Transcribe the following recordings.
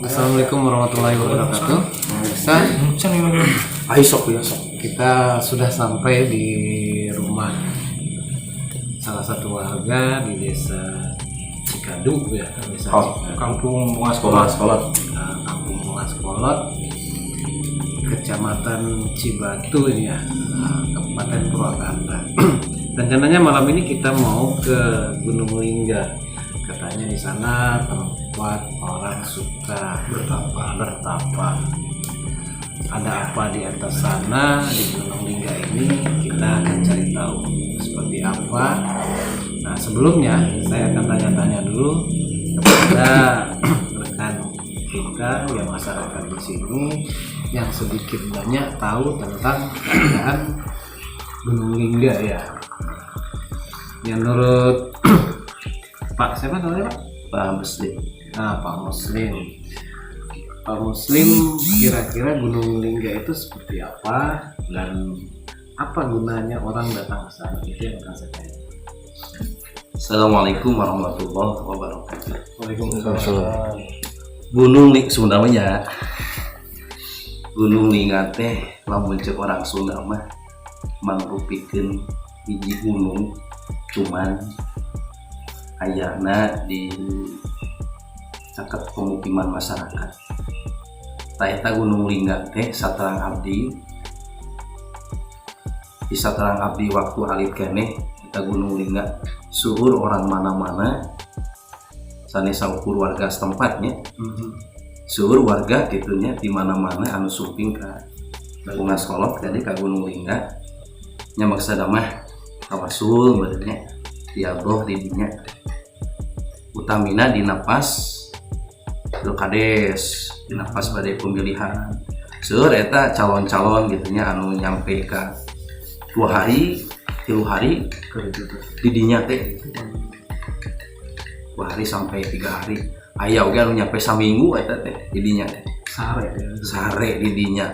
Assalamualaikum warahmatullahi wabarakatuh. Pemirsa, kita sudah sampai di rumah salah satu warga di desa Cikadu ya, desa Kampung Bunga Sekolot. Kampung Bunga Sekolot, Kecamatan Cibatu ini ya, Kabupaten Purwakarta. Rencananya malam ini kita mau ke Gunung Lingga. Katanya di sana tempat orang suka bertapa. Ada apa di atas sana di Gunung Lingga ini, kita akan cari tahu seperti apa. Nah, sebelumnya saya akan tanya-tanya dulu kepada rekan kita yang masyarakat di sini yang sedikit banyak tahu tentang keadaan Gunung Lingga ya. Menurut Pak siapa namanya Pak? Pak Muslim. Nah, Pak Muslim, kira-kira Gunung Lingga itu seperti apa dan apa gunanya orang datang ke sana, itu yang akan saya tanya. Assalamualaikum warahmatullahi wabarakatuh. Waalaikumsalam. Gunung Lingga sebenarnya Gunung Lingga teh lamun ceuk orang Sunda mah mangrupikeun hiji gunung, cuman ayana di caket pemukiman masyarakat. Eta Gunung Lingga teh saterang abdi di saterang abdi waktu alit keneh eta Gunung Lingga suhur orang mana-mana sanesa ukur warga setempatnya. Suhur warga gitunya di mana-mana anu sumping ka Bunga Sekolot jadi ka Gunung Lingga nya maksud mah tawasul benernya diadoh di dinya utamina di napas Pilkades, di napas badai pemilihan seueur eta calon-calon gitunya anu nyampe ka 2 hari 3 hari di dinya teh 2 hari sampai 3 hari aya oge anu nyampe saminggu eta teh di dinya teh sare di dinya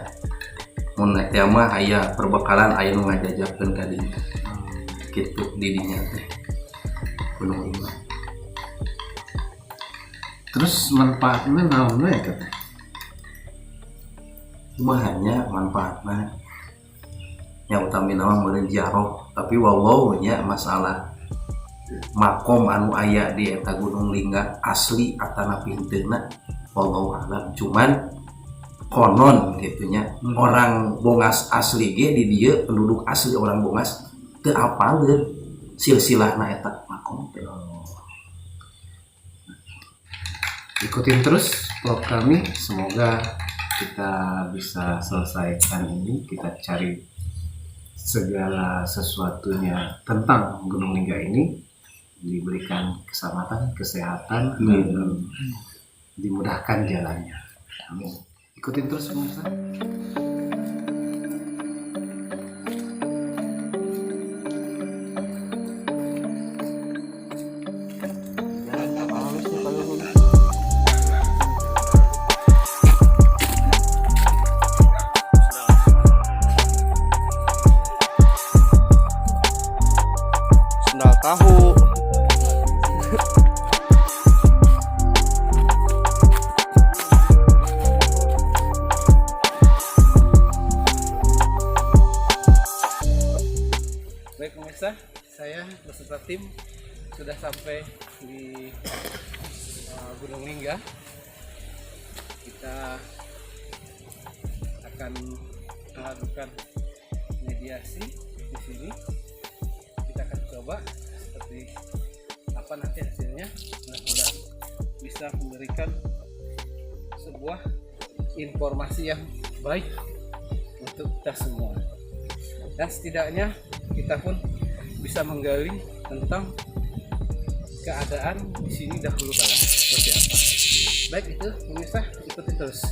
mun eta mah aya perbekalan aya nu ngajajakeun ka dinya kitu di dinya teh Gunung Lingga. Terus manfaatnya naon we katanya? Kumaha manfaatna yang utama nama meureun ziarah, tapi wow nya masalah makom anu aya di eta Gunung Lingga asli atana pinteuna wallahu alam, cuman konon gitunya orang Bongas asli ge di dieu penduduk asli orang Bongas teu apaleun silsilahna eta makom teh. Ikutin terus vlog kami, semoga kita bisa selesaikan ini, kita cari segala sesuatunya tentang Gunung Lingga ini, diberikan keselamatan, kesehatan, dan dimudahkan jalannya. Amin. Ikutin terus pemirsa. Tahu baik pemirsa, saya beserta tim sudah sampai di Gunung Lingga. Kita akan melakukan mediasi di sini. Kita akan coba seperti apa nanti hasilnya, mudah-mudahan bisa memberikan sebuah informasi yang baik untuk kita semua, dan setidaknya kita pun bisa menggali tentang keadaan di sini dahulu kala seperti apa. Baik, itu pemirsa, ikuti terus.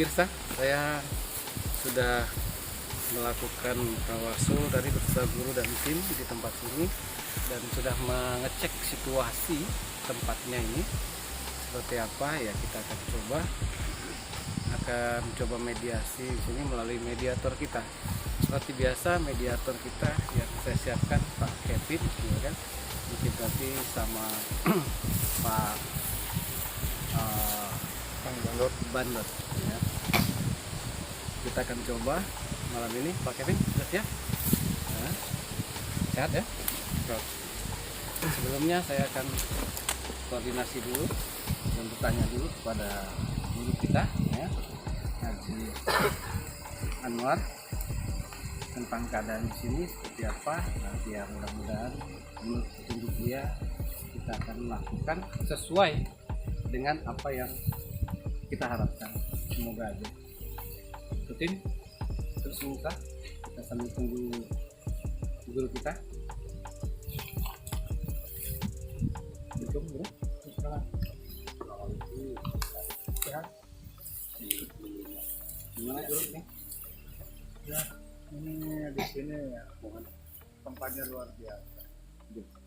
pemirsa, saya sudah melakukan tawasul dari bersama guru dan tim di tempat ini dan sudah mengecek situasi tempatnya ini seperti apa. Ya kita akan coba mediasi di sini melalui mediator kita. Seperti biasa mediator kita yang saya siapkan Pak Kevin, ya kan, mungkin nanti sama Pak Bandot, ya. Kita akan coba malam ini. Pak Kevin sudah siap? Nah, sehat ya? Sebelumnya saya akan koordinasi dulu dan bertanya dulu kepada guru kita, ya, Haji Anwar, tentang keadaan di sini seperti apa. Nanti ya mudah-mudahan menurut petunjuk dia kita akan melakukan sesuai dengan apa yang kita harapkan. Semoga aja. Ikutin terus muka kita sambil tunggu guru kita. Assalamualaikum guru. Sehat? Gimana guru nih? Ya, ini di sini ya, tempatnya luar biasa.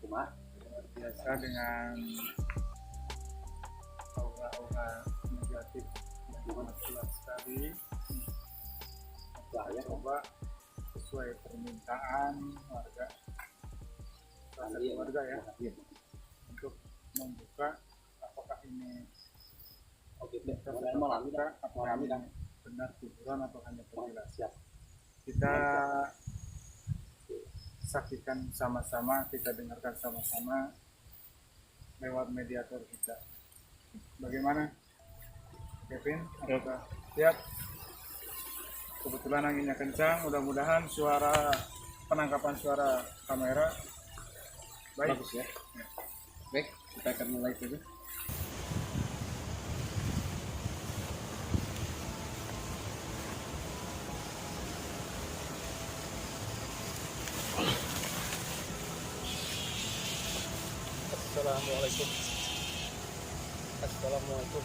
Luar Biasa dengan aura-aura negatif yang sangat jelas sekali. Saya coba sesuai permintaan warga, warga ya, untuk membuka apakah ini bisa kita apakah ini benar kuburan atau hanya penjelasan. Kita saksikan sama-sama, kita dengarkan sama-sama lewat mediator kita. Bagaimana, Kevin? Apakah siap? Kebetulan anginnya kencang, mudah-mudahan penangkapan suara kamera baik. Bagus ya. Baik, kita akan mulai saja. Assalamualaikum. Assalamualaikum.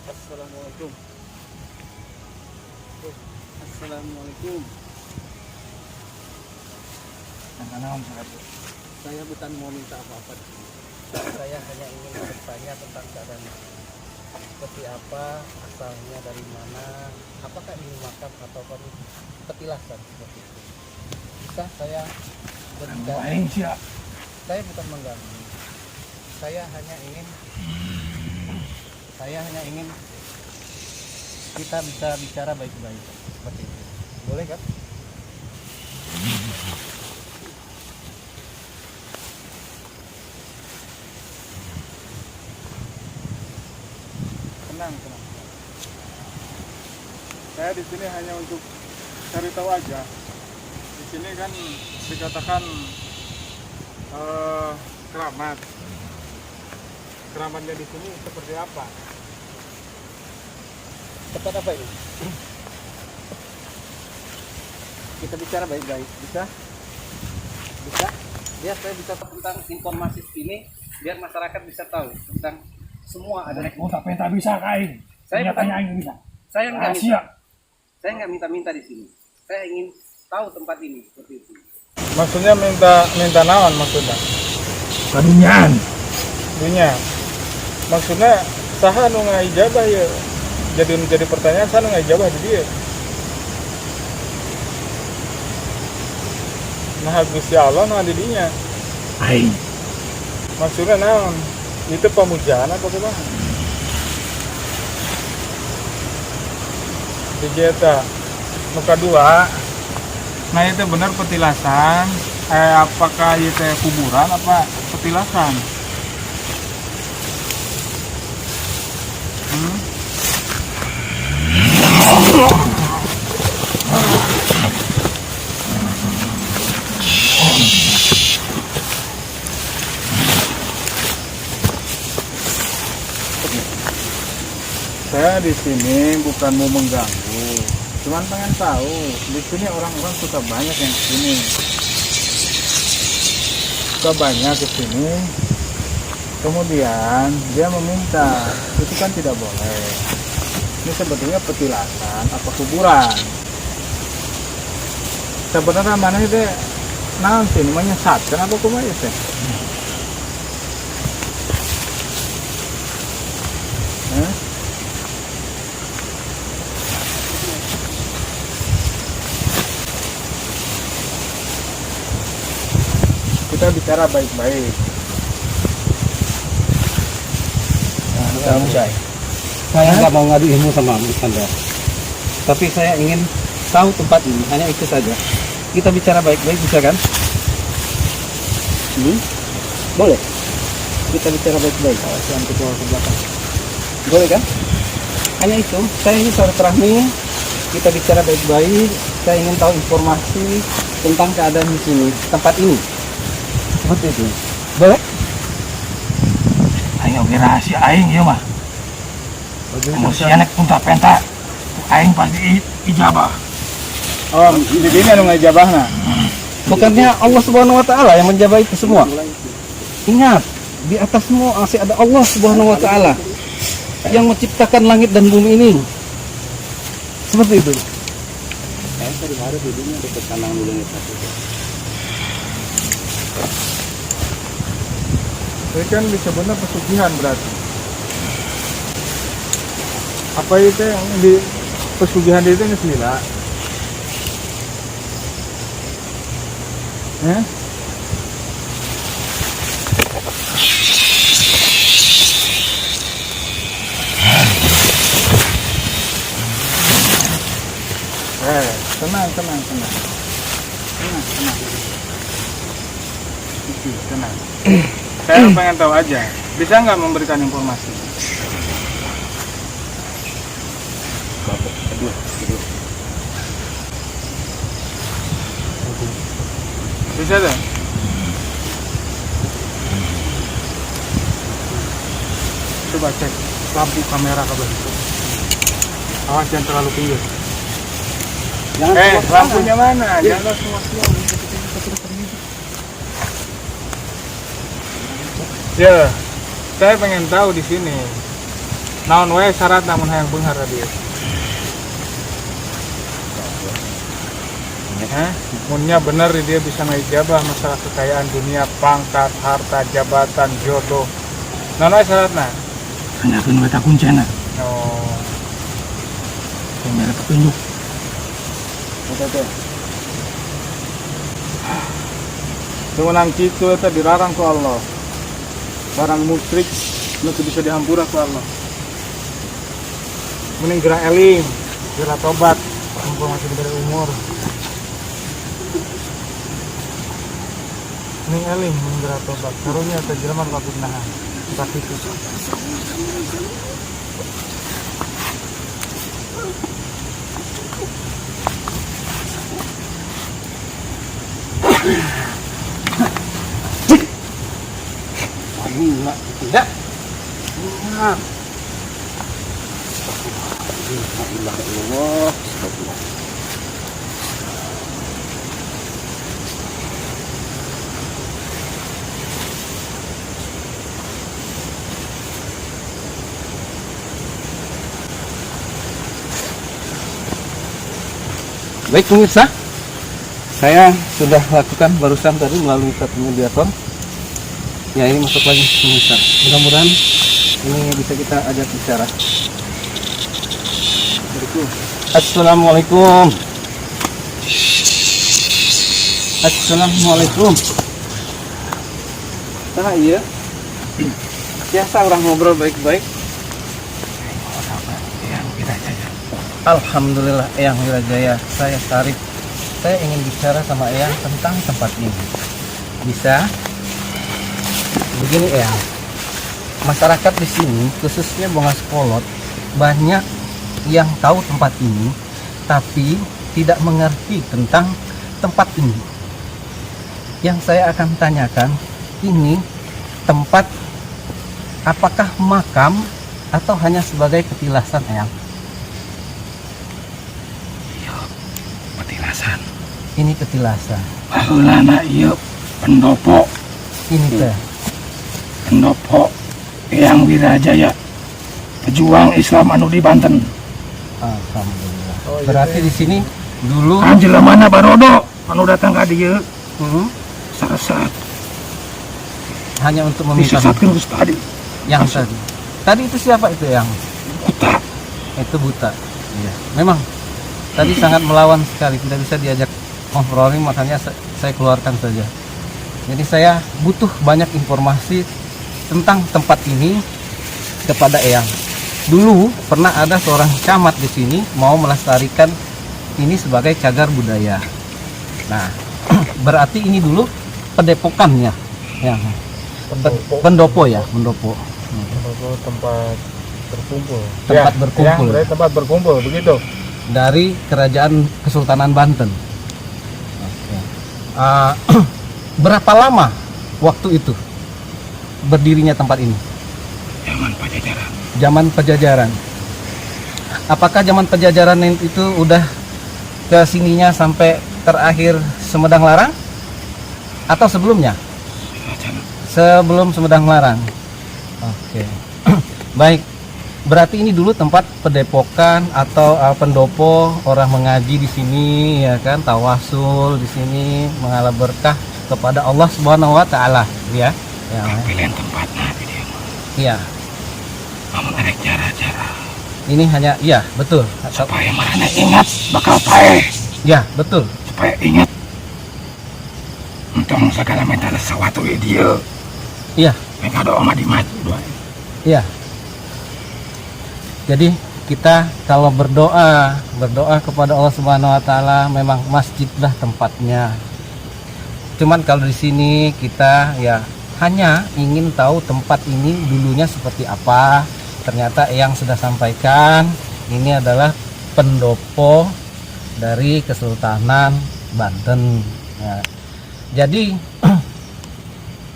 Assalamualaikum. Assalamualaikum. Saya bukan mau minta apa-apa di sini. Saya hanya ingin bertanya tentang keadaan seperti apa, asalnya dari mana, apakah ini makam atau petilasan seperti itu. Bisa saya berbicara? Saya bukan mengganggu. Saya hanya ingin kita bisa bicara baik-baik seperti itu. Boleh kan? Tenang. Saya di sini hanya untuk cari tahu aja. Di sini kan dikatakan keramat. Keramatnya di sini seperti apa? Tempat apa ini? Kita bicara baik-baik, bisa? Bisa? Ya, saya bisa tentang informasi ini biar masyarakat bisa tahu tentang semua ada. Oh, tapi tak bisa kain. Saya Nyatanya ingin bisa. Saya nggak minta. Rahasia. Saya nggak minta-minta di sini. Saya ingin tahu tempat ini seperti itu. Maksudnya minta naon maksudnya? Kadunyan. Dunia. Maksudnya saha nu ngaijabah ya. Jadi menjadi pertanyaan saha nu ngaijabah di dia. Nah Gusti Allah nu di dinya. Ai. Maksudnya naon? Itu pemujaan atau gimana? Dijeta muka dua. Nah itu benar petilasan. Apakah itu kuburan apa petilasan? Saya di sini bukan mau mengganggu, cuman pengen tahu. Di sini orang-orang suka banyak yang kesini, suka banyak kesini. Kemudian dia meminta, itu kan tidak boleh. Ini sebetulnya petilasan apa kuburan. Sebenarnya mana itu naon sih namanya satken apa kumaha teh? Kita bicara baik-baik. Kamu saya nggak mau ngadu ilmu sama Anda, tapi saya ingin tahu tempat ini, hanya itu saja. Kita bicara baik-baik, bisa kan? Boleh. Kita bicara baik-baik. Jangan keluar ke belakang. Boleh kan? Hanya itu. Saya ini silaturahmi. Kita bicara baik-baik. Saya ingin tahu informasi tentang keadaan di sini, tempat ini. Seperti itu. Boleh? Aing oge rahasia aing ieu mah. Emosi anak punta penta. Aing pasti ijabah. Oh, di sini anu ngajabahna. Bukannya Allah Subhanahu wa taala yang menjaga itu semua. Ingat, di atas semua masih ada Allah Subhanahu wa taala yang menciptakan langit dan bumi ini. Seperti itu. Saya tadi hari dulunya dekat kandang dulu nih. Ini kan disebutnya pesugihan berarti. Apa itu yang di pesugihan itu yang selila? Tenang. Tenang. Saya pengen tahu aja, bisa nggak memberikan informasi? Bisa deh. Coba cek lampu kamera kabar itu. Awas jangan terlalu pinggir. Lampunya mana? Jangan semua. Ya, saya pengen tahu di sini. Naon wae syarat namun hayang beunghar dia. Munnya bener dia bisa ngijabah masalah kekayaan dunia, pangkat, harta, jabatan, jodoh. Naon wae syaratna? Tanyakeun we ta kuncena. Oh, Yang ada petunjuk. betul. Sewenang kitu eta dilarang ku Allah. Barang musyrik nu bisa dihampura ku Allah. Mending gerak eling, gerak tobat, mumpung masih diberi umur. Mending eling, mending gerak tobat. Karunya teh jelema nu kabudnahan. Tapi itu. Tidak. Allah. Baik pemirsa, saya sudah lakukan barusan tadi melalui satu mediator. Ya, ini masuk lagi pemirsa. Mudah-mudahan ini bisa kita ajak bicara. Assalamualaikum. Assalamualaikum. Nah, iya. Biasa orang ngobrol baik-baik. Alhamdulillah, Eyang Wirajaya. Saya Sarif. Saya ingin bicara sama Eyang tentang tempat ini. Bisa? Begini Eyang, masyarakat di sini, khususnya Bongaskolot, banyak yang tahu tempat ini, tapi tidak mengerti tentang tempat ini. Yang saya akan tanyakan, ini tempat apakah makam atau hanya sebagai petilasan Eyang? Petilasan. Ini petilasan. Baheulana ieu pendopo. Ini teh. Pendopo Eyang Wirajaya, pejuang Islam anu di Banten. Alhamdulillah. Oh, iya, Berarti di sini dulu Anjela mana Barodo anu datang ka dieu Mhm. saresat hanya untuk meminta disesatkeun Gus tadi yang tadi. Tadi itu siapa itu yang? buta. Itu buta. Iya. Memang tadi sangat melawan sekali, tidak bisa diajak ngobrolin, makanya saya keluarkan saja. Jadi saya butuh banyak informasi tentang tempat ini kepada Eyang. Dulu pernah ada seorang camat di sini mau melestarikan ini sebagai cagar budaya. Nah, berarti ini dulu pendepokannya, yang pendopo ya, pendopo. Tempat berkumpul. Tempat berkumpul. Berarti tempat berkumpul begitu. Dari Kerajaan Kesultanan Banten. Oke. Berapa lama waktu itu berdirinya tempat ini? Zaman Pajajaran. Zaman Pajajaran. Apakah zaman Pajajaran itu udah ke sininya sampai terakhir Sumedang Larang? Atau sebelumnya? Sebelum Sumedang Larang. Oke. Baik. Berarti ini dulu tempat pendepokan atau pendopo, orang mengaji di sini, ya kan, tawasul di sini, mengalah berkah kepada Allah Subhanahu wa taala, ya. Ya. Pilihan tempatnya di dieu. Iya. Namun ada cara-cara Ini hanya iya, betul. supaya mana ingat bakal pae, Ya, betul. supaya ingat entong segala minta sesuatu di dieu. Iya, Mereka doa mah di maju doa. iya. Jadi kita kalau berdoa kepada Allah Subhanahu wa taala, memang masjidlah tempatnya. Cuman kalau di sini kita ya hanya ingin tahu tempat ini dulunya seperti apa. Ternyata yang sudah sampaikan ini adalah pendopo dari Kesultanan Banten. Ya. Jadi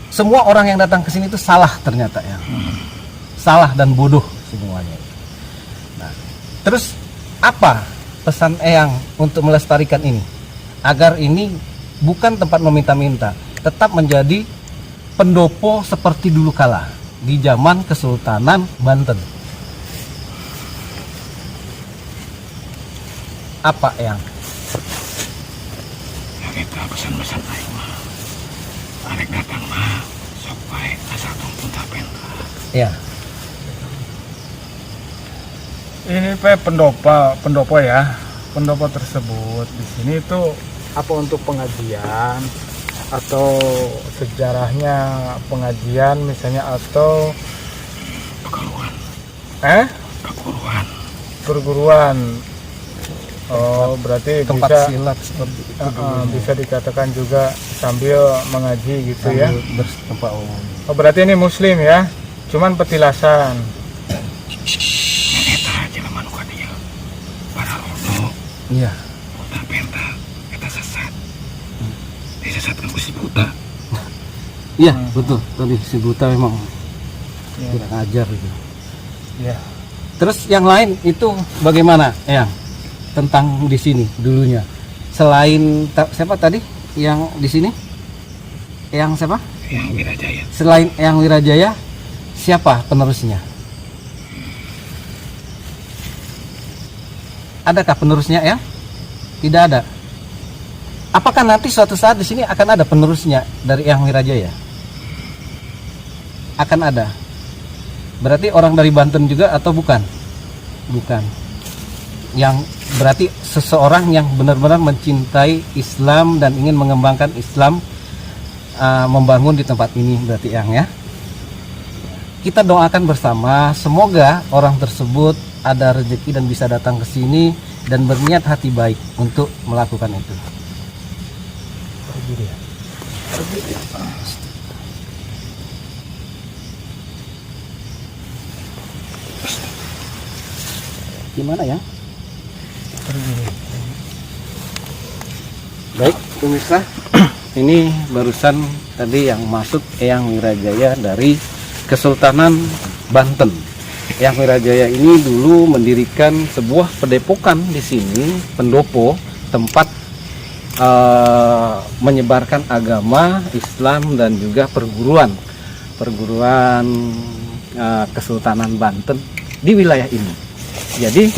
semua orang yang datang ke sini itu salah ternyata ya. Salah dan bodoh semuanya. Nah, terus apa pesan Eyang untuk melestarikan ini? Agar ini bukan tempat meminta-minta, tetap menjadi pendopo seperti dulu kala di zaman Kesultanan Banten. Apa Eyang? Ya kita pesan-pesan aing mah. Arek datang mah sok bae asal tong punta-penta. Ya, Ini pendopo ya. Pendopo tersebut di sini itu apa untuk pengajian atau sejarahnya pengajian misalnya atau Perguruan, perguruan. perguruan. Oh, berarti tempat bisa silat seperti itu dulu. bisa dikatakan juga sambil mengaji gitu ya. Sambil bertempat umum. Oh, berarti ini muslim ya. Cuman petilasan. Yang eta jelema nu ka dieu. Para rodo, Iya. punta-penta, eta sesat. Disesatkeun ku si buta. Iya, betul. Tadi si buta memang Ya. tidak ngajar gitu. Ya. Terus yang lain itu bagaimana, Eyang? Tentang di sini dulunya. Selain siapa tadi yang di sini? Eyang siapa? Yang Wirajaya. Selain Eyang Wirajaya, siapa penerusnya? Adakah penerusnya, Eyang? Tidak ada. Apakah nanti suatu saat di sini akan ada penerusnya dari Eyang Wirajaya? Akan ada. Berarti orang dari Banten juga atau bukan? Bukan. Yang berarti seseorang yang benar-benar mencintai Islam dan ingin mengembangkan Islam, membangun di tempat ini berarti Eyang ya. Kita doakan bersama semoga orang tersebut ada rezeki dan bisa datang ke sini dan berniat hati baik untuk melakukan itu. Gimana ya? Baik, pemirsa, ini barusan tadi yang masuk Eyang Wirajaya dari Kesultanan Banten. Eyang Wirajaya ini dulu mendirikan sebuah padepokan di sini, pendopo, tempat menyebarkan agama Islam dan juga perguruan Kesultanan Banten di wilayah ini. Jadi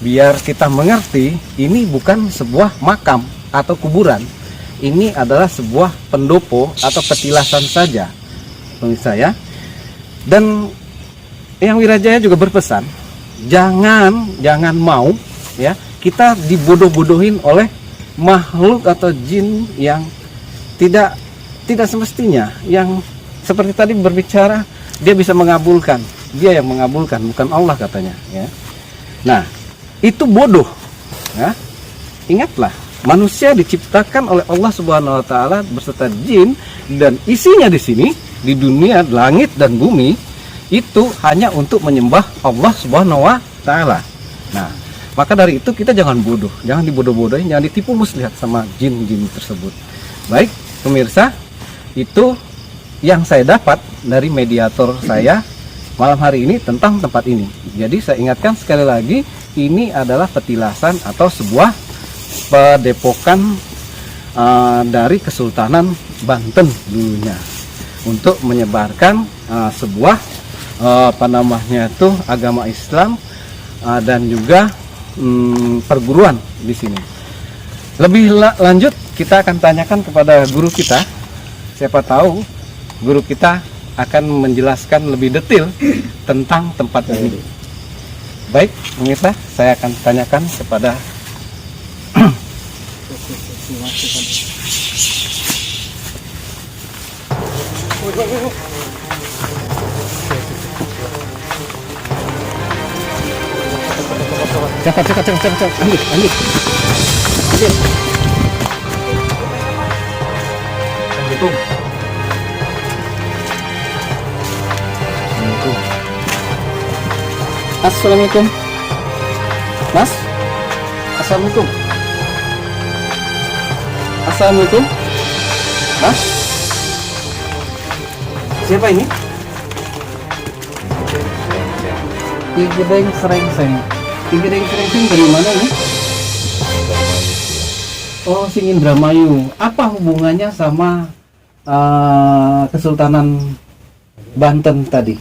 biar kita mengerti ini bukan sebuah makam atau kuburan. Ini adalah sebuah pendopo atau petilasan saja, pemirsa ya. Dan Yang Wirajaya juga berpesan, jangan mau ya kita dibodoh-bodohin oleh makhluk atau jin yang tidak semestinya, yang seperti tadi berbicara dia bisa mengabulkan, dia yang mengabulkan, bukan Allah katanya ya. Nah, itu bodoh ya. Ingatlah, manusia diciptakan oleh Allah Subhanahu wa taala beserta jin, dan isinya di sini di dunia langit dan bumi itu hanya untuk menyembah Allah Subhanahu wa taala. Nah, maka dari itu kita jangan bodoh, jangan dibodoh-bodohin, jangan ditipu muslihat sama jin-jin tersebut. Baik, pemirsa, itu yang saya dapat dari mediator saya malam hari ini tentang tempat ini. Jadi saya ingatkan sekali lagi, ini adalah petilasan atau sebuah padepokan dari Kesultanan Banten dulunya untuk menyebarkan sebuah agama Islam dan juga perguruan di sini. Lebih lanjut kita akan tanyakan kepada guru kita. Siapa tahu guru kita akan menjelaskan lebih detail tentang tempat ini. Baik, pemirsa, saya akan tanyakan kepada cepat ambil. Assalamualaikum. Mas, assalamualaikum. Assalamualaikum. Mas, siapa ini? Ki Gedeng Srengseng. Ki Gedeng Srengseng dari mana ini? Oh, Sing Indramayu. Apa hubungannya sama Kesultanan Banten tadi?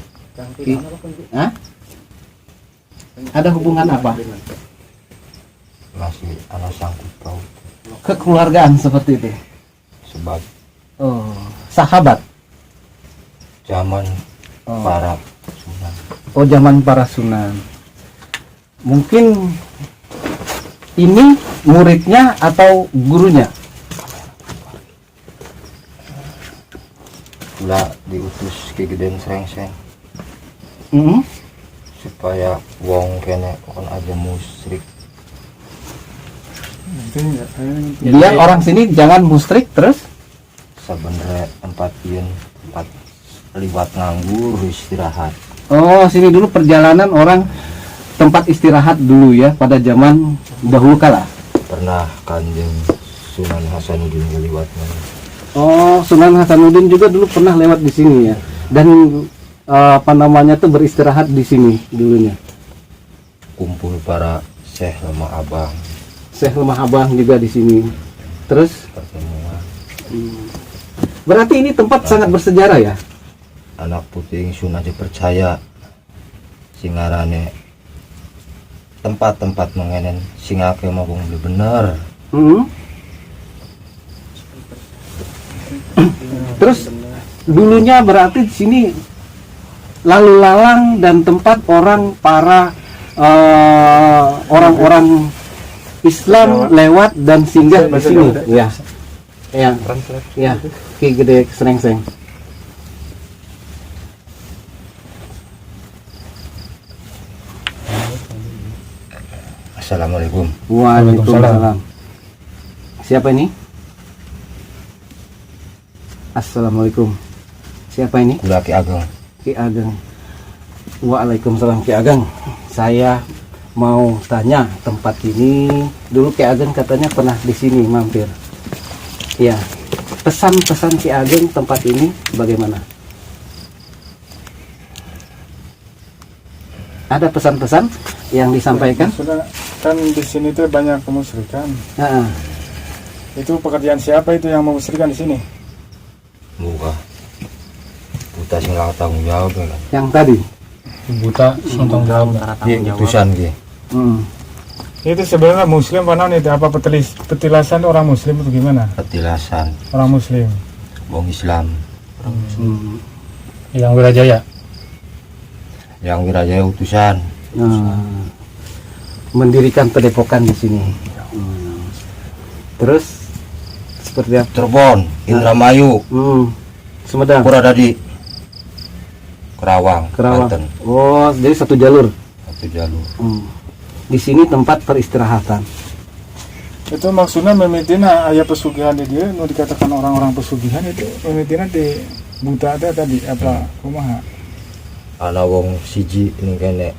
Hah? Ada hubungan apa? Masih ada sangkut paut Kekeluargaan seperti itu. sebab Oh, sahabat. zaman para sunan. Oh, zaman para sunan. Mungkin ini muridnya atau gurunya? Ulah diutus Ki Gedeng Srengseng supaya wong kene kon aja musyrik. Dia orang sini jangan musyrik terus. Sebenarnya tempat ieu tempat liwat nganggur istirahat. Oh, sini dulu perjalanan orang tempat istirahat dulu ya pada zaman dahulu kala. Pernah Kanjeng Sunan Hasanuddin liwatnya. Oh, Sunan Hasanuddin juga dulu pernah lewat di sini ya. Dan tuh beristirahat di sini dulunya. Kumpul para Syekh Lemah Abang Syekh Lemah Abang juga di sini. Terus pertemuan. berarti ini tempat sangat bersejarah ya. Anak putih Sun aja percaya singarane tempat-tempat mengenen singake mau bener. Terus dulunya berarti di sini lalu lalang dan tempat orang-orang Islam lewat dan singgah di sini. Ya. Ya. Ki Gedeng Srengseng. Assalamualaikum. Waalaikumsalam. Siapa ini? Assalamualaikum. Siapa ini? Kula Ki Ageng. Ki Ageng. Waalaikumsalam Ki Ageng. Saya mau tanya tempat ini. Dulu Ki Ageng katanya pernah di sini mampir. Ya. Pesan-pesan Ki Ageng tempat ini bagaimana? Ada pesan-pesan yang disampaikan? Sudah kan di sini tuh banyak kemusyrikan. Itu pekerjaan siapa itu yang memusyrikan di sini? Muka buta sing nggak tanggung jawab kan. Yang tadi. Buta tanggung jawab. Iya utusan ki. Itu sebenarnya muslim apa non itu? Apa petilasan orang muslim atau gimana? Petilasan Orang muslim. wong Islam Yang Wirajaya. yang Wirajaya utusan Mendirikan padepokan di sini. Terus seperti apa? Cirebon, Indramayu, Sumedang, Purwodadi, Kerawang, Kerawang. Banten, Oh, jadi satu jalur. satu jalur. Di sini tempat peristirahatan. Itu maksudnya memitina ayah pesugihan di dia, mau dikatakan orang-orang pesugihan itu memitina di buta ada tadi apa kumaha? Ana wong siji ini kene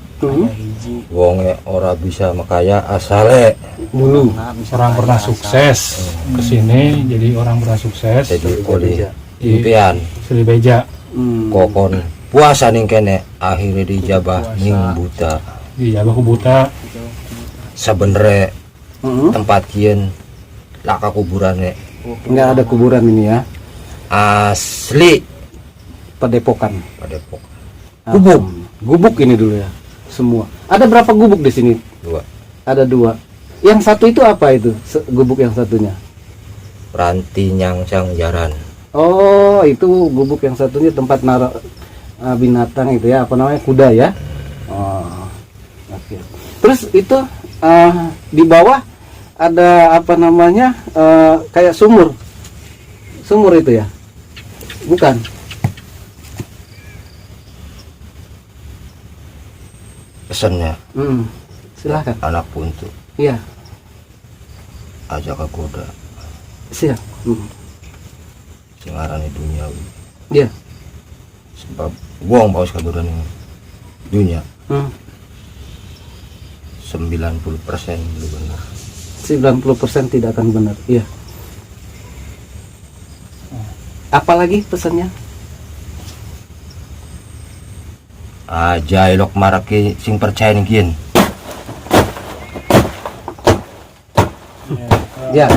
wonge ora bisa makaya asale Dulu Orang pernah sukses ke sini, jadi orang pernah sukses jadi oleh impian Sri Beja kokon puasa ning kene akhirnya dijabah ning buta di Jawa Kubuta. sebenere tempat kien laka kuburane nggak ada kuburan ini ya, asli padepokan. Padepok Gubuk, gubuk ini dulu ya. Semua. Ada berapa gubuk di sini? 2 Ada 2. Yang satu itu apa itu? Gubuk yang satunya? Ranti Nyangcang Jaran. Oh, itu gubuk yang satunya tempat naruh binatang itu ya, apa namanya, kuda ya. Oh, oke. Terus itu di bawah ada apa namanya, kayak sumur itu ya? Bukan? Pesannya Silahkan. anak puntu Iya, aja ke kuda siap. sing arane duniawi Iya. sebab wong paus kaburan ini dunia 90% belum benar 90% tidak akan benar. Iya. Apalagi pesannya? aja elok marake sing percaya nih kian Ya.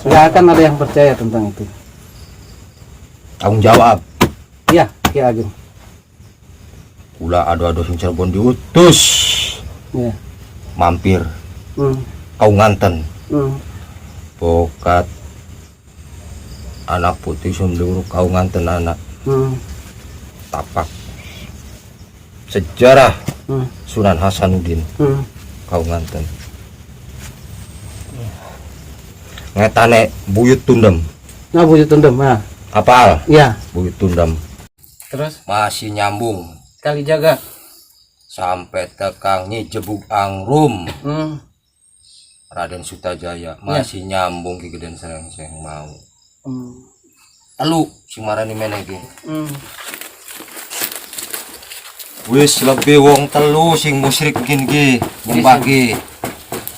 Nggak akan ada yang percaya tentang itu. tanggung jawab Iya, Ki Ageng. pula ado-ado sing Cirebon diutus Iya. mampir Hmm. kau nganten Hmm. bokat anak putih sumluru kau nganten anak Hmm. tapak sejarah Hmm. Sunan Hasanuddin Hmm. kau nganten ngetane buyut tundem Nah, Buyut Tundem. Nah, apal ya. buyut tundem Terus masih nyambung kali jaga. sampai tekang Nyi Jebug Angrum Hmm. Raden Sutajaya masih nyambung ke geden sereng mau Hmm. lalu si marani meneh ge Hmm. wis lebih wong telu sing musyrik gin ge membagi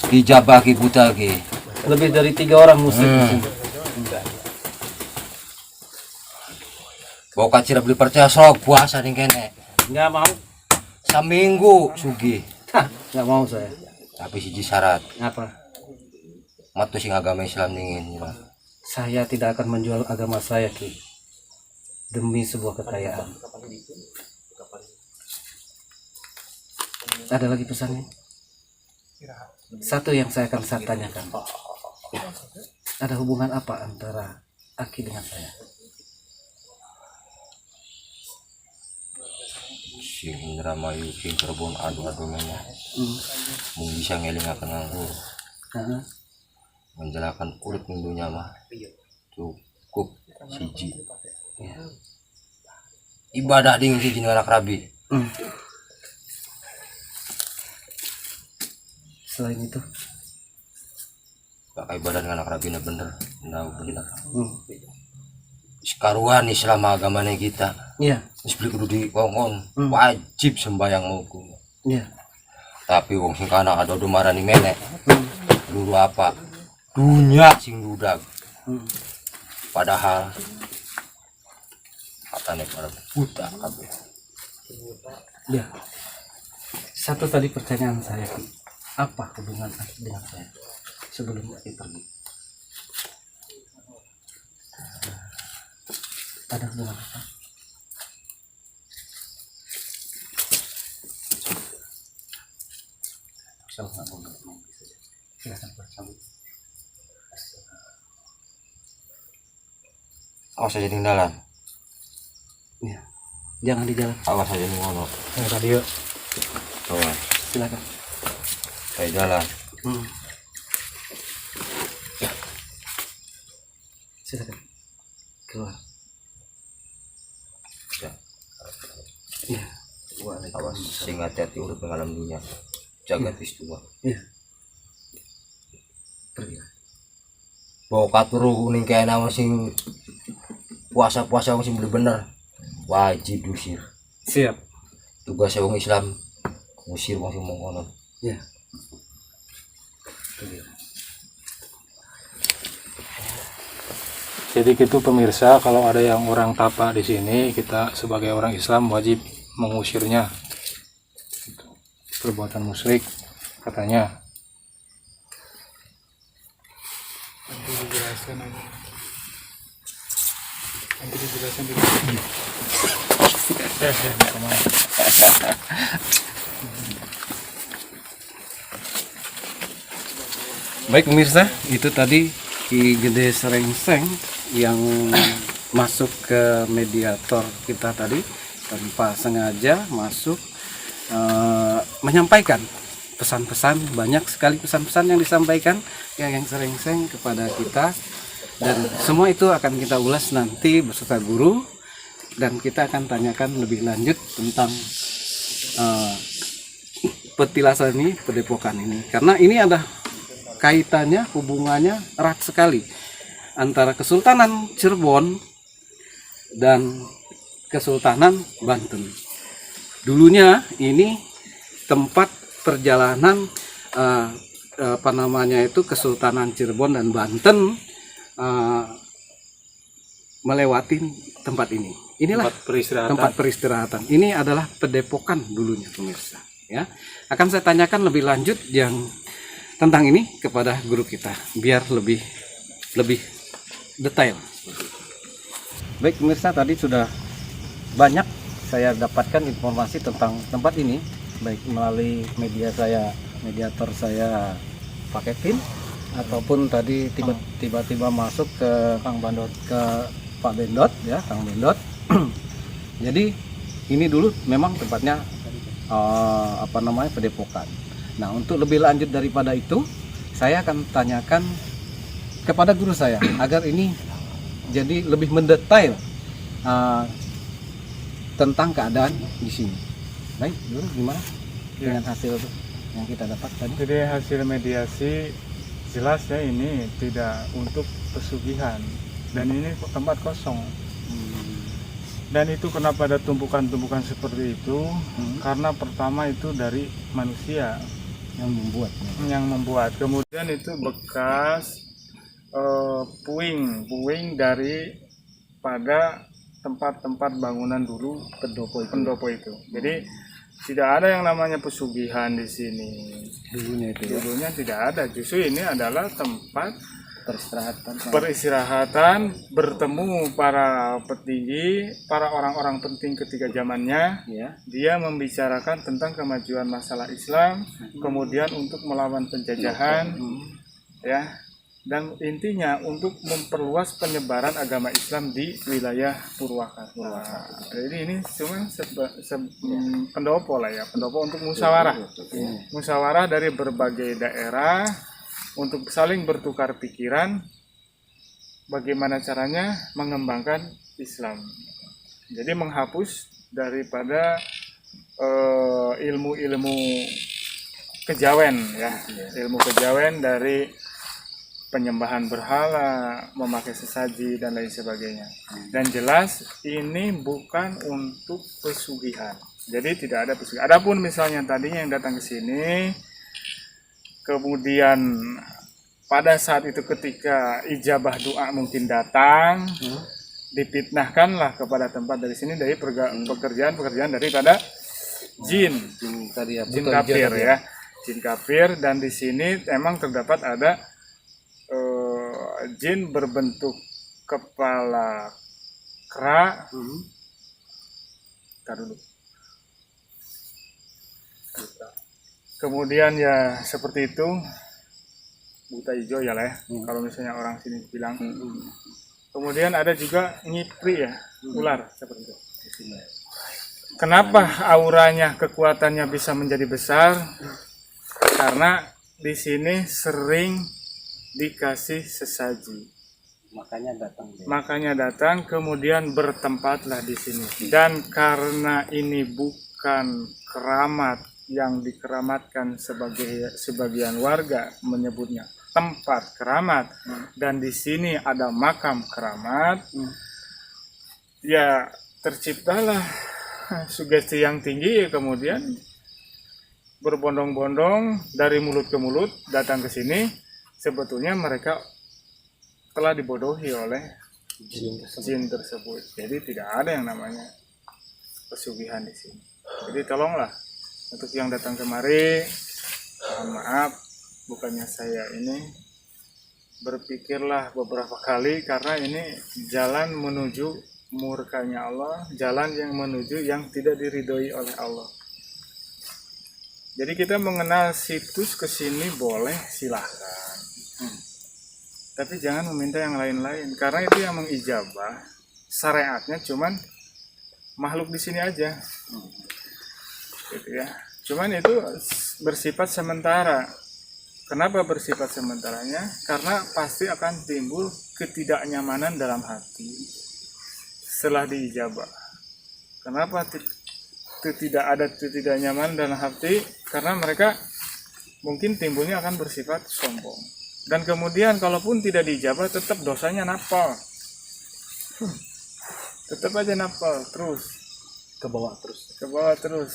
dijabah ki buta ge Lebih dari 3 orang muslim di sini. bokat sira beli percaya sok puasa ning kene Nggak mau. saminggu sugi Hah, nggak mau saya. tapi siji syarat Apa? matu sing agama Islam dingin Saya tidak akan menjual agama saya, Ki. Demi sebuah kekayaan. Ada lagi pesannya? Satu yang saya akan tanyakan. Ada hubungan apa antara Aki dengan saya? sing Indramayu sing Cirebon adu-adu meneh mung bisa ngelingaken nganggur Heeh. menjelaskan urut minggunya mah cukup siji ibadah dingin siji anak rabi Selain itu, pakai ibadah dengan anak rabi bener bener sekaruan Islam agamanya kita iya, beli kudu di wongon wajib sembayang mauku iya. tapi wong sing kana ada marani menek dulu apa dunia sing dudag padahal katanya para buta kabeh Ya. Satu tadi pertanyaan saya, Ki. Apa hubungan Aki dengan saya sebelum Aki pergi? Ada hubungan apa? Awas aja tinggalan. Jangan di jalan. Awas aja nih ngono. Radio. Coba. Silakan. Kayak jalan. Silakan. Keluar. Ya. Iya. Awas sing hati-hati urip ning alam dunia. Jaga tua. Iya. Pergi. Bawa katuru ning kene sing puasa-puasa sing bener-bener wajib diusir. Siap. Tugas wong Islam ngusir wong sing ngono. Ya. Jadi gitu pemirsa, kalau ada yang orang tapa di sini, kita sebagai orang Islam wajib mengusirnya. Itu perbuatan musyrik katanya. Nanti dijelaskan aja. Nanti dijelaskan di sini. Baik pemirsa, itu tadi Ki Gede Serengseng yang masuk ke mediator kita tadi tanpa sengaja masuk menyampaikan pesan-pesan, banyak sekali pesan-pesan yang disampaikan yang Serengseng kepada kita, dan semua itu akan kita ulas nanti beserta guru, dan kita akan tanyakan lebih lanjut tentang petilasan ini, padepokan ini, karena ini ada kaitannya, hubungannya erat sekali antara Kesultanan Cirebon dan Kesultanan Banten. Dulunya ini tempat perjalanan Kesultanan Cirebon dan Banten melewati tempat ini. Inilah tempat peristirahatan. Ini adalah padepokan dulunya pemirsa. Ya, akan saya tanyakan lebih lanjut yang tentang ini kepada guru kita biar lebih detail. Baik pemirsa, tadi sudah banyak saya dapatkan informasi tentang tempat ini, baik melalui mediator saya pakai pin, ataupun tadi tiba-tiba masuk ke Kang Bandot, ke Pak Bendot ya, Kang Bendot. Jadi ini dulu memang tempatnya padepokan. Nah, untuk lebih lanjut daripada itu, saya akan tanyakan kepada guru saya agar ini jadi lebih mendetail tentang keadaan di sini. Baik, guru, gimana dengan hasil yang kita dapat tadi? Jadi hasil mediasi jelas ya, ini tidak untuk pesugihan dan ini tempat kosong. Dan itu kenapa ada tumpukan-tumpukan seperti itu? Karena pertama itu dari manusia yang membuat. Kemudian itu bekas puing dari pada tempat-tempat bangunan dulu pendopo itu. Jadi tidak ada yang namanya pesugihan di sini. Dulunya tidak ada. Justru ini adalah tempat peristirahatan, bertemu para petinggi, para orang-orang penting ketika zamannya. Dia membicarakan tentang kemajuan masalah Islam, kemudian untuk melawan penjajahan, ya, dan intinya untuk memperluas penyebaran agama Islam di wilayah Purwakarta. Jadi ini cuma pendopo lah ya, pendopo untuk musyawarah dari berbagai daerah untuk saling bertukar pikiran bagaimana caranya mengembangkan Islam. Jadi menghapus daripada ilmu-ilmu kejawen ya, ilmu kejawen dari penyembahan berhala, memakai sesaji dan lain sebagainya. Dan jelas ini bukan untuk pesugihan. Jadi tidak ada pesugihan. Adapun misalnya tadinya yang datang ke sini, kemudian pada saat itu ketika ijabah doa mungkin datang, dipitnahkanlah kepada tempat dari sini dari pekerjaan daripada jin kafir ya, jin kafir. Dan di sini emang terdapat ada jin berbentuk kepala kera. Kemudian ya seperti itu, buta hijau ya lah ya, kalau misalnya orang sini bilang. Kemudian ada juga nyipri ya, ular seperti itu. Kenapa auranya, kekuatannya bisa menjadi besar? Karena di sini sering dikasih sesaji. Makanya datang, kemudian bertempatlah di sini. Dan karena ini bukan keramat yang dikeramatkan sebagian warga menyebutnya tempat keramat, dan di sini ada makam keramat, ya terciptalah sugesti yang tinggi, ya kemudian berbondong-bondong dari mulut ke mulut datang ke sini. Sebetulnya mereka telah dibodohi oleh jin tersebut. Jadi tidak ada yang namanya pesugihan di sini. Jadi tolonglah untuk yang datang kemari, mohon maaf, bukannya saya ini berpikirlah beberapa kali, karena ini jalan menuju murkanya Allah, jalan yang menuju yang tidak diridhoi oleh Allah. Jadi kita mengenal situs ke sini boleh, silahkan. Tapi jangan meminta yang lain-lain, karena itu yang mengijabah syariatnya cuman makhluk di sini aja. Gitu ya. Cuman itu bersifat sementara. Kenapa bersifat sementaranya? Karena pasti akan timbul ketidaknyamanan dalam hati setelah diijabah. Kenapa tidak ada ketidaknyamanan dalam hati? Karena mereka mungkin timbulnya akan bersifat sombong. Dan kemudian kalaupun tidak diijabah, tetap dosanya napal. Tetap aja napal terus. Ke bawah terus.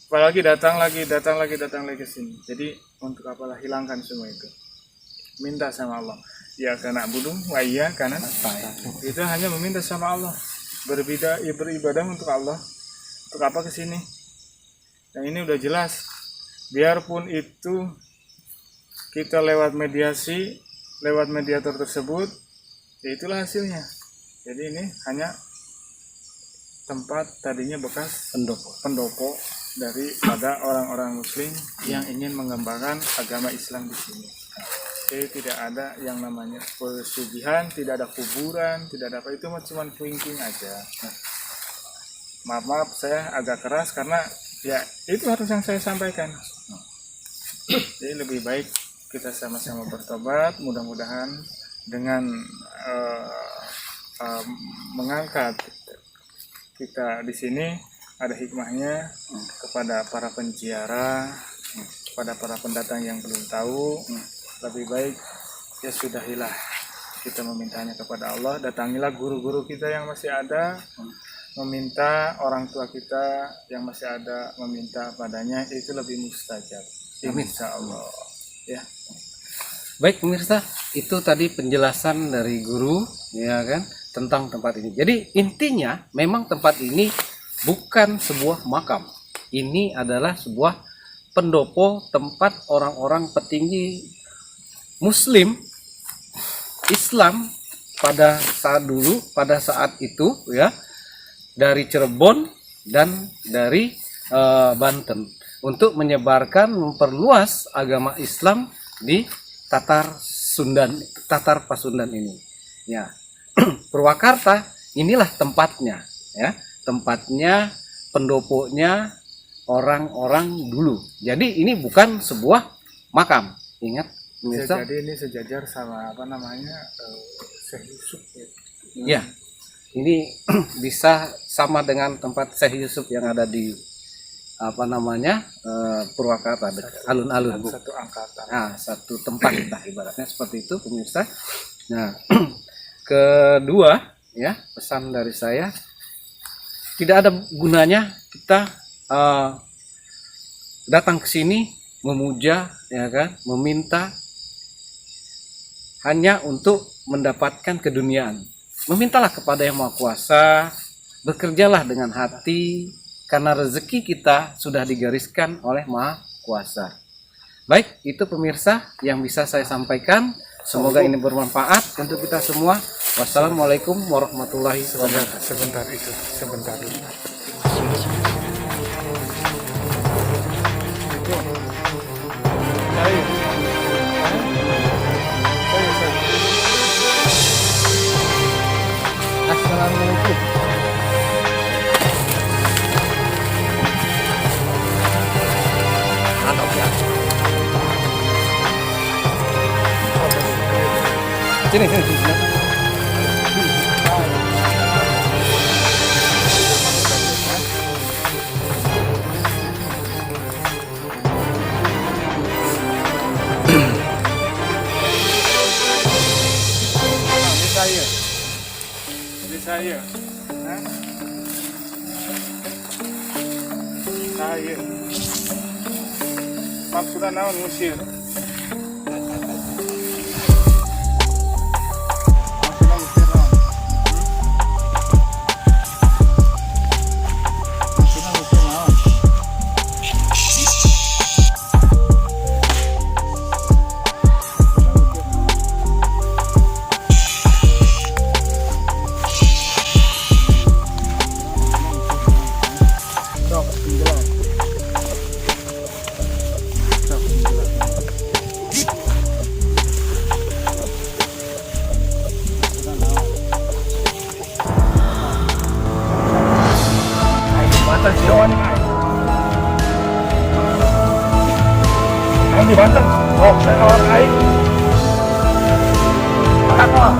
Apalagi datang lagi ke sini. Jadi untuk apalah, hilangkan semua itu. Minta sama Allah. Ya karena budung, waya kanan. Itu hanya meminta sama Allah. Beribadah untuk Allah. Untuk apa ke sini? Dan ini udah jelas. Biarpun itu kita lewat mediasi, lewat mediator tersebut, ya itulah hasilnya. Jadi ini hanya tempat tadinya bekas pendopo daripada orang-orang Muslim yang ingin mengembangkan agama Islam di sini. Jadi tidak ada yang namanya pesugihan, tidak ada kuburan, tidak ada apa, itu cuma puing-puing aja. Maaf, saya agak keras karena ya itu harus yang saya sampaikan. Jadi lebih baik kita sama-sama bertobat, mudah-mudahan dengan mengangkat kita di sini ada hikmahnya kepada para penziarah, kepada para pendatang yang belum tahu. Lebih baik ya sudahilah, kita memintanya kepada Allah. Datangilah guru-guru kita yang masih ada, meminta orang tua kita yang masih ada, meminta padanya, itu lebih mustajab. Insya Allah. Ya. Baik pemirsa, itu tadi penjelasan dari guru, ya kan, tentang tempat ini. Jadi intinya memang tempat ini bukan sebuah makam. Ini adalah sebuah pendopo, tempat orang-orang petinggi Muslim Islam pada saat itu ya, dari Cirebon dan dari Banten, untuk menyebarkan, memperluas agama Islam di Tatar Pasundan ini. Ya. Purwakarta inilah tempatnya, ya. Tempatnya, pendoponya orang-orang dulu. Jadi ini bukan sebuah makam. Ingat, pemirsa. Jadi ini sejajar sama apa namanya? Syekh Yusuf ya. Ya. Ini bisa sama dengan tempat Syekh Yusuf yang ada di apa namanya? Purwakarta, alun-alun. Satu angkatan. Nah, satu tempat lah ibaratnya seperti itu pemirsa. Nah, kedua ya, pesan dari saya, tidak ada gunanya kita datang ke sini memuja, ya kan, meminta hanya untuk mendapatkan keduniaan. Memintalah kepada Yang Maha Kuasa, bekerjalah dengan hati, karena rezeki kita sudah digariskan oleh Maha Kuasa. Baik, itu pemirsa yang bisa saya sampaikan. Semoga ini bermanfaat untuk kita semua. Wassalamualaikum warahmatullahi wabarakatuh. Sebentar dulu. Sini, sini, sini. Saya, saya, maksudnya naon ngusir? Maksudnya ngusir naon? Maksudnya ngusir naon? Di Banten, oh, saya kawan aing. Apa?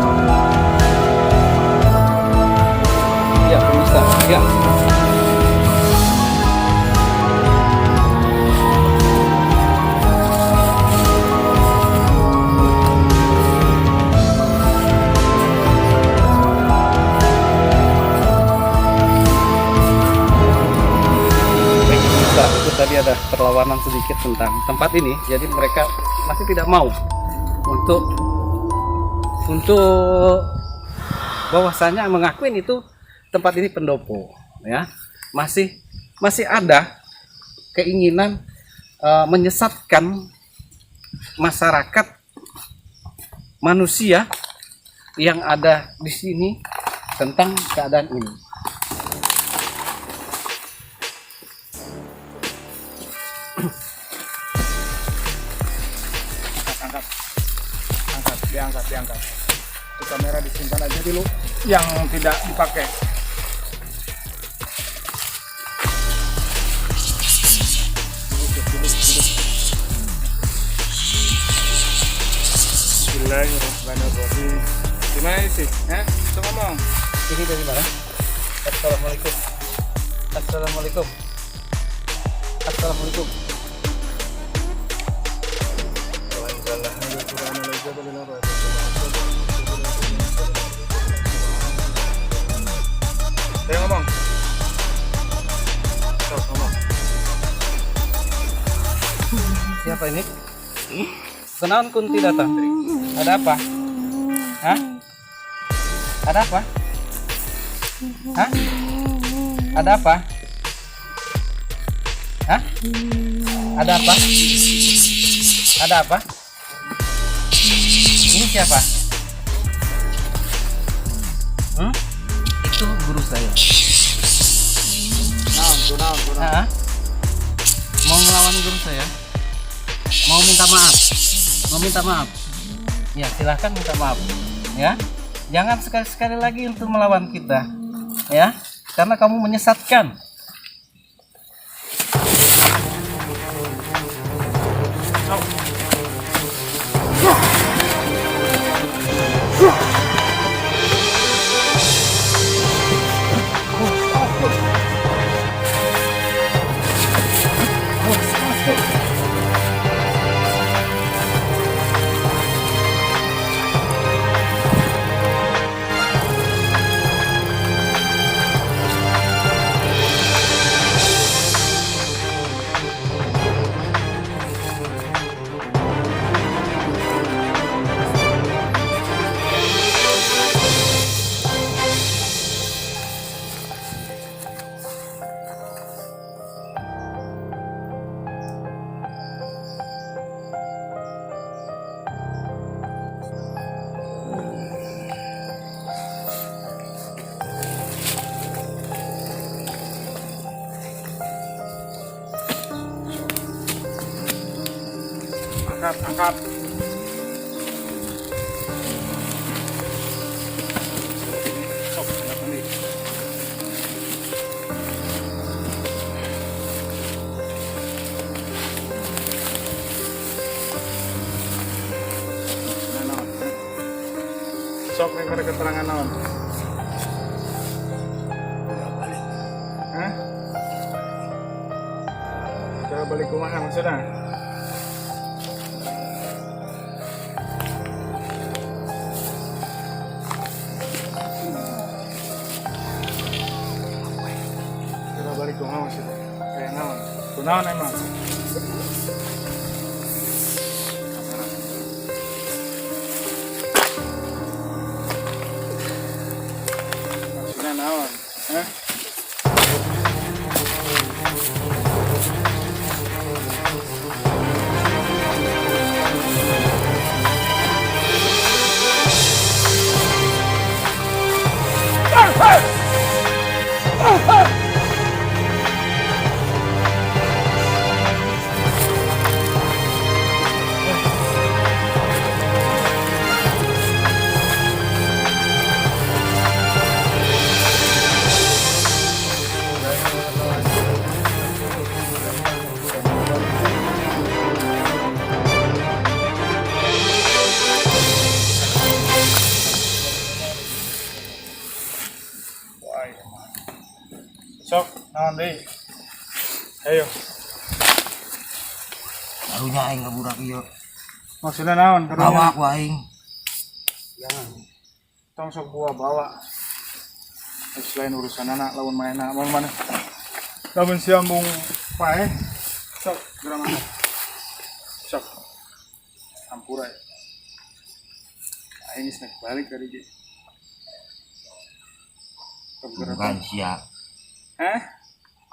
Ya, bisa. Ya. Itu tadi ada perlawanan sedikit tentang tempat ini, jadi mereka masih tidak mau untuk bahwasanya mengakuin itu tempat ini pendopo, ya. Masih ada keinginan menyesatkan masyarakat manusia yang ada di sini tentang keadaan ini. Diangkat. Itu kamera disimpan aja dulu, yang tidak dipakai. Bismillahirrahmanirrahim. Gimana sih? Itu ngomong. Ini dari mana? Assalamualaikum. Assalamualaikum. Assalamualaikum. Saya ngomong. Stop, ngomong. Siapa ini? Kenaon Kunti datang? Ada apa? Hah? Ada apa? Hah? Ada apa? Hah? Ada apa? Ada apa? Ini siapa? Itu guru saya. Hah? Mau melawan guru saya? Mau minta maaf? Mau minta maaf? Ya, silahkan minta maaf. Ya, jangan sekali-sekali lagi untuk melawan kita. Ya, karena kamu menyesatkan. Angkat. Sok, angkat nanti. Sok nih pada keterangan naon. Hah? Coba balik kumaha maksudnya? Coba balik kumaha maksudnya? Kayak naon? Kunaon emang? Maksudnya naon? Hah? Sok, naon deui? Ayo, Karunya aing ngaburak ieu. maksudnya naon? Bawa ku aing. Tong sok gua bawa. Selain urusan anak, lawan main anak, mau mana? Lawan siambung pae. Sok, gerak mana? Sok, sampura ya. Aing geus balik dari dia. Bukan siap. Hah?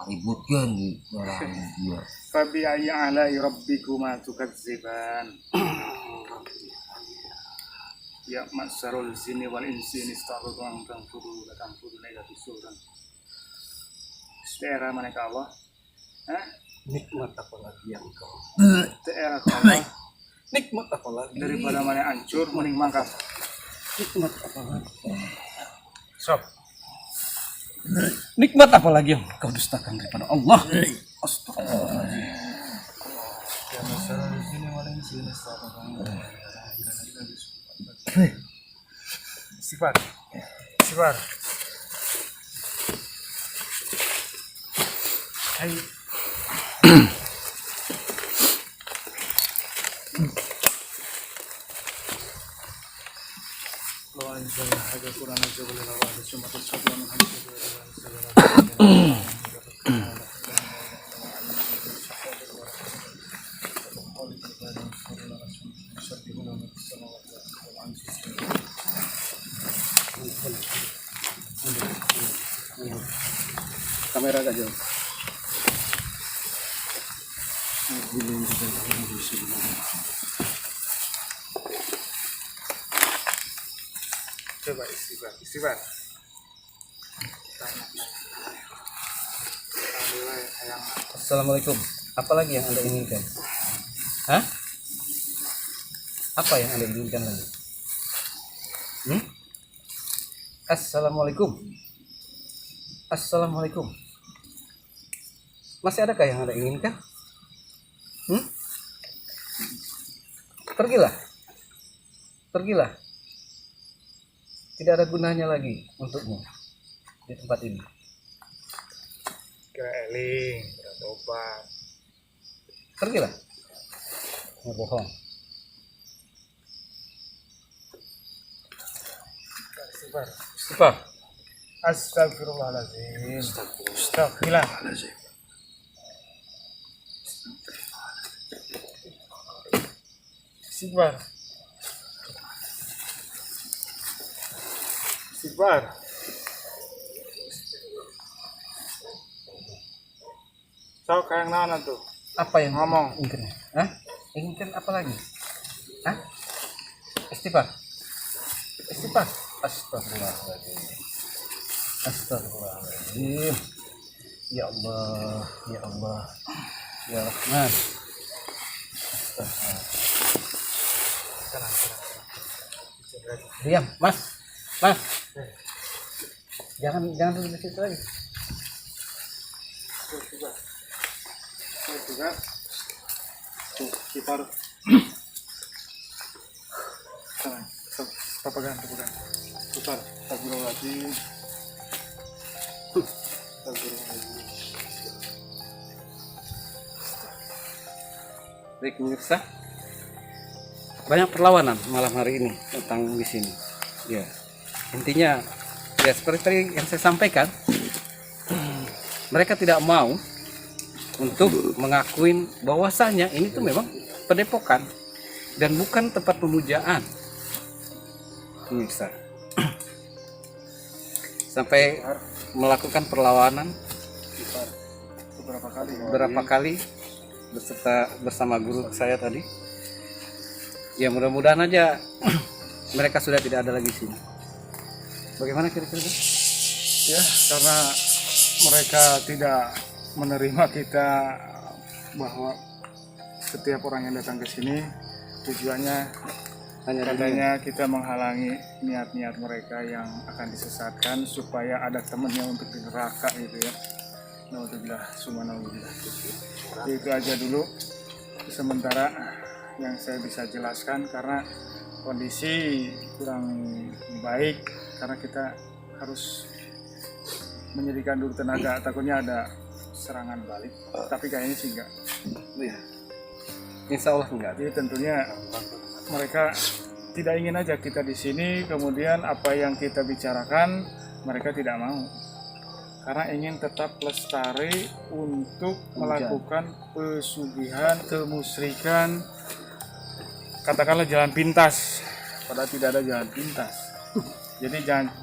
Ributkeun di dalam dia. Fabi ayyi alai rabbikuma tukadziban. Ya masyarul jinni wal insi in ista'udzu an tanfuru la tanfuru ila bisultan. Daerah mana ka Allah? Hah? Nikmat apa lagi yang kau? Daerah ka Allah Nikmat apa lagi? daripada mana hancur mending mangkat. Nikmat apa lagi? Sok. Nikmat apa lagi yang kau dustakan daripada Allah? Astagfirullahaladzim. Ya masyarul jinni wal insi in ista'udzu an Sifat. Sifat. Hai. Lo anjir ada Quran aja boleh lawat cuma tersebut yang Kamera agak jauh. coba istighfar, istighfar. Assalamualaikum. Apa lagi yang Anda inginkan? Hah? Apa yang Anda inginkan lagi? Assalamualaikum. Assalamualaikum. Masih adakah yang Anda inginkan? Pergilah. Pergilah. Tidak ada gunanya lagi untukmu di tempat ini. Kira eling, kira tobat. Pergilah. Nggak bohong. Istighfar. Istighfar. Astagfirullahaladzim. Astagfirullahaladzim. Istighfar. Istighfar. Sok kayak naon tuh? Apa yang Ngomong. inginkan? Hah? Inginkan apa lagi? Hah? Istighfar. Istighfar. Astagfirullahaladzim. Astagfirullahaladzim. Ya Allah, ya Allah, ya Rahman. Diam, Mas. Mas. Jangan duduk di situ lagi. Juga. Tuh, kiper. Sana, pegang. Astagfirullahaladzim. Astagfirullahaladzim. Baik pemirsa, banyak perlawanan malam hari ini tentang di sini. Ya, intinya ya seperti tadi yang saya sampaikan, mereka tidak mau untuk mengakuin bahwasanya ini tuh memang padepokan dan bukan tempat pemujaan. Pemirsa, sampai melakukan perlawanan beberapa kali bersama guru saya tadi. Ya mudah-mudahan aja mereka sudah tidak ada lagi di sini. Bagaimana kira-kira? Ya, karena mereka tidak menerima kita, bahwa setiap orang yang datang ke sini tujuannya katanya kita menghalangi niat-niat mereka yang akan disesatkan supaya ada temennya untuk di neraka gitu ya. Naudzubillah, subhanallah. Itu aja dulu sementara yang saya bisa jelaskan, karena kondisi kurang baik, karena kita harus menyediakan dulu tenaga, takutnya ada serangan balik, tapi kayaknya sih enggak. Ya. Insya Allah enggak. Jadi tentunya mereka tidak ingin aja kita di sini, kemudian apa yang kita bicarakan mereka tidak mau, karena ingin tetap lestari untuk melakukan pesugihan, kemusyrikan, katakanlah jalan pintas, padahal tidak ada jalan pintas. Jadi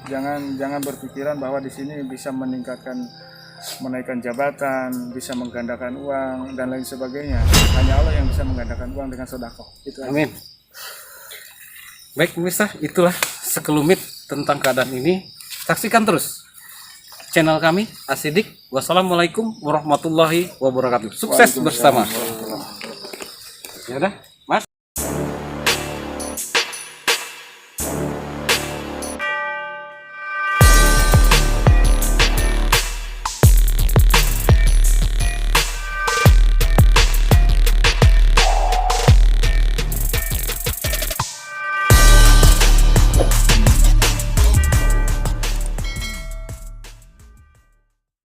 jangan berpikiran bahwa di sini bisa menaikkan jabatan, bisa menggandakan uang dan lain sebagainya. Hanya Allah yang bisa menggandakan uang dengan sedekah. Itu aja. Amin. Baik pemirsa, itulah sekelumit tentang keadaan ini. Saksikan terus channel kami Asidik. Wassalamualaikum warahmatullahi wabarakatuh. Sukses bersama. Ya udah.